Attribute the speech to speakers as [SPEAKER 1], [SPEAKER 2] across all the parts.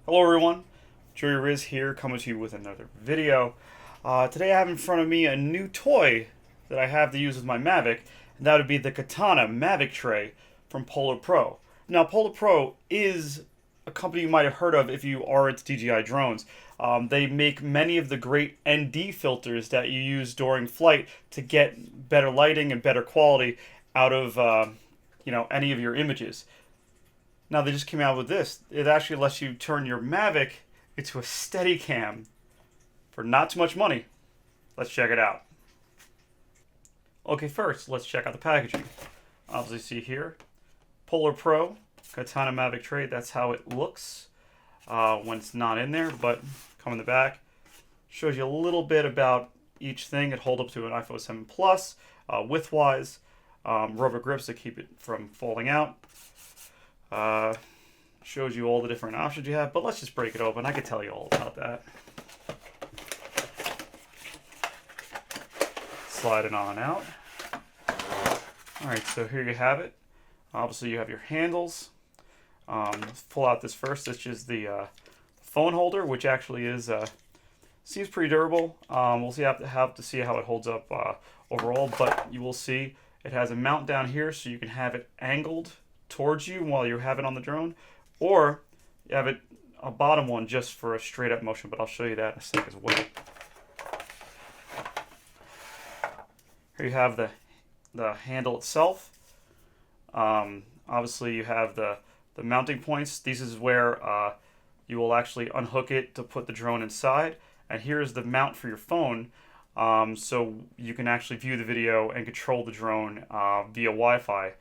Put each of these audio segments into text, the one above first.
[SPEAKER 1] Hello everyone, Joey Riz here coming to you with another video. Today I have in front of me a new toy that I have to use with my Mavic, and that would be the Katana Mavic tray from PolarPro. Now PolarPro is a company you might have heard of if you are into DJI drones. They make many of the great ND filters that you use during flight to get better lighting and better quality out of any of your images. Now they just came out with this. It actually lets you turn your Mavic into a SteadiCam for not too much money. Let's check it out. Okay, first let's check out the packaging. Obviously, see here, PolarPro Katana Mavic tray. That's how it looks when it's not in there. But come in the back, shows you a little bit about each thing. It holds up to an iPhone 7 Plus, width-wise, rubber grips to keep it from falling out. Shows you all the different options you have, but let's just break it open. I could tell you all about that. Slide it on out. Alright, so here you have it. Obviously you have your handles. Pull out this first. This is the phone holder, which actually is seems pretty durable. We'll see have to see how it holds up overall, but you will see it has a mount down here, so you can have it angled towards you while you have it on the drone, or you have it a bottom one just for a straight up motion, but I'll show you that in a sec as well. Here you have the handle itself. Obviously you have the mounting points. This is where you will actually unhook it to put the drone inside, and here's the mount for your phone, so you can actually view the video and control the drone via Wi-Fi.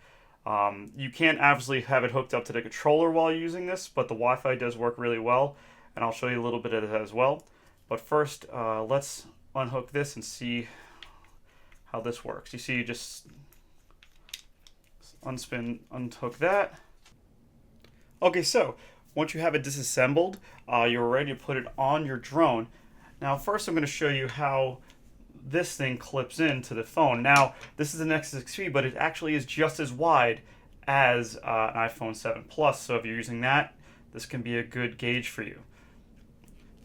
[SPEAKER 1] You can't obviously have it hooked up to the controller while using this, but the Wi-Fi does work really well, and I'll show you a little bit of that as well. But first, let's unhook this and see how this works. You see, you just unhook that. Okay, so once you have it disassembled, you're ready to put it on your drone. Now, first I'm going to show you how this thing clips into the phone. Now, this is an X6P, but it actually is just as wide as an iPhone 7 Plus, so if you're using that, this can be a good gauge for you.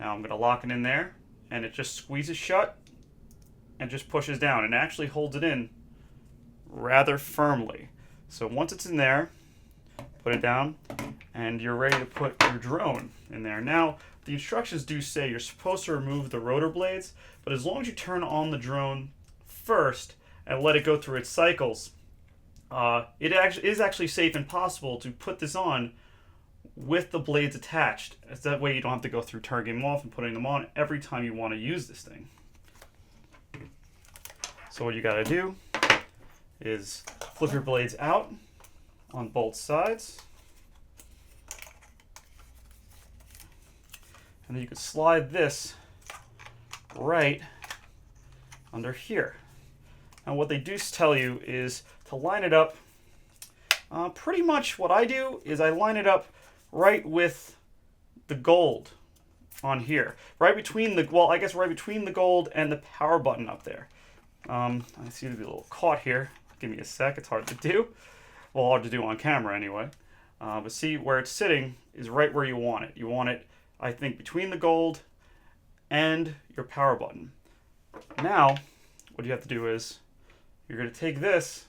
[SPEAKER 1] Now I'm going to lock it in there, and it just squeezes shut and just pushes down, and actually holds it in rather firmly. So once it's in there, put it down, and you're ready to put your drone in there. Now, the instructions do say you're supposed to remove the rotor blades, but as long as you turn on the drone first and let it go through its cycles, it is actually safe and possible to put this on with the blades attached. That way you don't have to go through turning them off and putting them on every time you want to use this thing. So what you got to do is flip your blades out on both sides. And then you can slide this right under here. And what they do tell you is to line it up. Pretty much what I do is I line it up right with the gold on here. Right between the, well, I guess right between the gold and the power button up there. I seem to be a little caught here. Give me a sec, it's hard to do. Well, hard to do on camera anyway. But see, where it's sitting is right where you want it. You want it, I think, between the gold and your power button. Now, what you have to do is, you're going to take this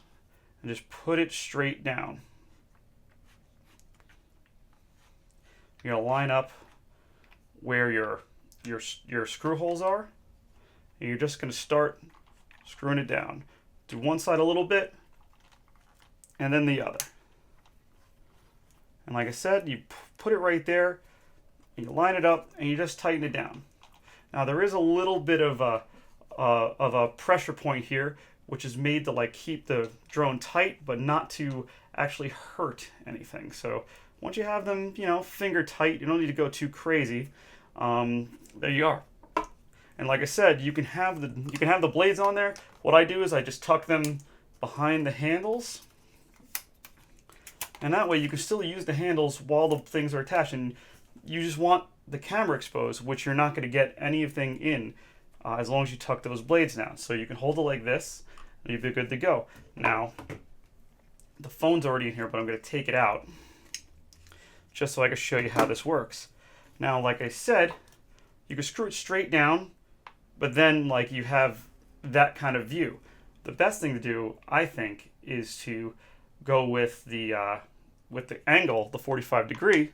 [SPEAKER 1] and just put it straight down. You're going to line up where your screw holes are, and you're just going to start screwing it down. Do one side a little bit, and then the other. And like I said, you put it right there, you line it up, and you just tighten it down. Now there is a little bit of a pressure point here, which is made to like keep the drone tight, but not to actually hurt anything. So once you have them, finger tight, you don't need to go too crazy. There you are. And like I said, you can have the blades on there. What I do is I just tuck them behind the handles, and that way you can still use the handles while the things are attached. And you just want the camera exposed, which you're not going to get anything in as long as you tuck those blades down. So you can hold it like this, and you'll be good to go. Now, the phone's already in here, but I'm going to take it out just so I can show you how this works. Now, like I said, you can screw it straight down, but then like you have that kind of view. The best thing to do, I think, is to go with the angle, the 45 degree.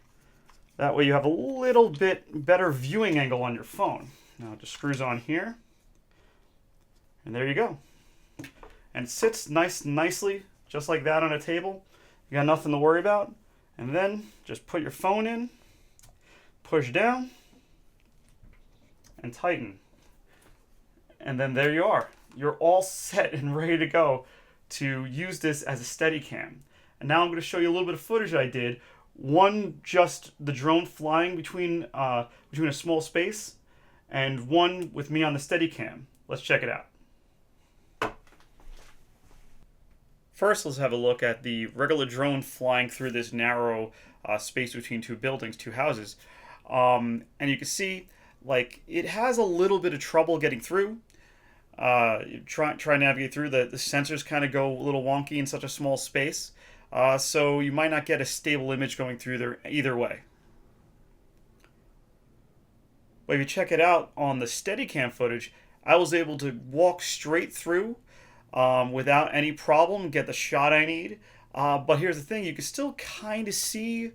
[SPEAKER 1] That way you have a little bit better viewing angle on your phone. Now it just screws on here, and there you go. And it sits nicely, just like that on a table. You got nothing to worry about. And then just put your phone in, push down, and tighten. And then there you are. You're all set and ready to go to use this as a SteadiCam. And now I'm going to show you a little bit of footage I did. One, just the drone flying between a small space, and one with me on the SteadiCam. Let's check it out. First, let's have a look at the regular drone flying through this narrow space between two buildings, two houses. And you can see, like, it has a little bit of trouble getting through. Try to navigate through. The sensors kind of go a little wonky in such a small space. So you might not get a stable image going through there either way. But if you check it out on the SteadiCam footage, I was able to walk straight through without any problem, get the shot I need. But here's the thing, you can still kind of see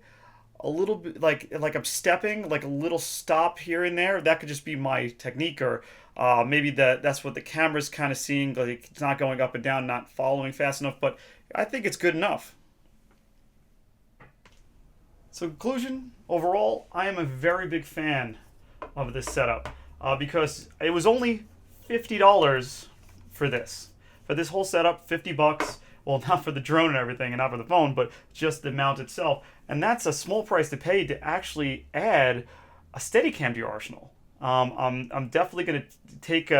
[SPEAKER 1] a little bit, like I'm stepping, like a little stop here and there. That could just be my technique, or maybe that's what the camera's kind of seeing, like it's not going up and down, not following fast enough, but I think it's good enough. So conclusion, overall, I am a very big fan of this setup because it was only $50 for this. For this whole setup, 50 bucks. Well, not for the drone and everything, and not for the phone, but just the mount itself. And that's a small price to pay to actually add a SteadiCam to your arsenal. I'm definitely going to take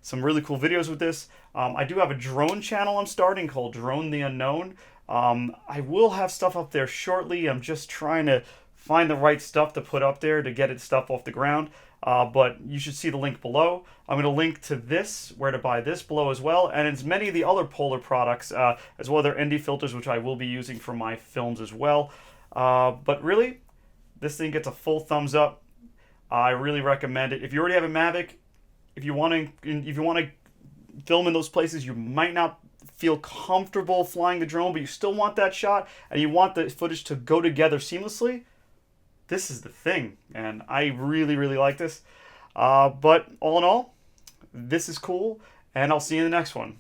[SPEAKER 1] some really cool videos with this. I do have a drone channel I'm starting called Drone the Unknown. I will have stuff up there shortly. I'm just trying to find the right stuff to put up there to get it stuff off the ground. But you should see the link below. I'm going to link to this, where to buy this, below as well, and it's many of the other Polar products, as well as their ND filters, which I will be using for my films as well. But really, this thing gets a full thumbs up. I really recommend it. If you already have a Mavic, if you want to film in those places you might not feel comfortable flying the drone, but you still want that shot, and you want the footage to go together seamlessly, this is the thing, and I really, really like this. But all in all, this is cool, and I'll see you in the next one.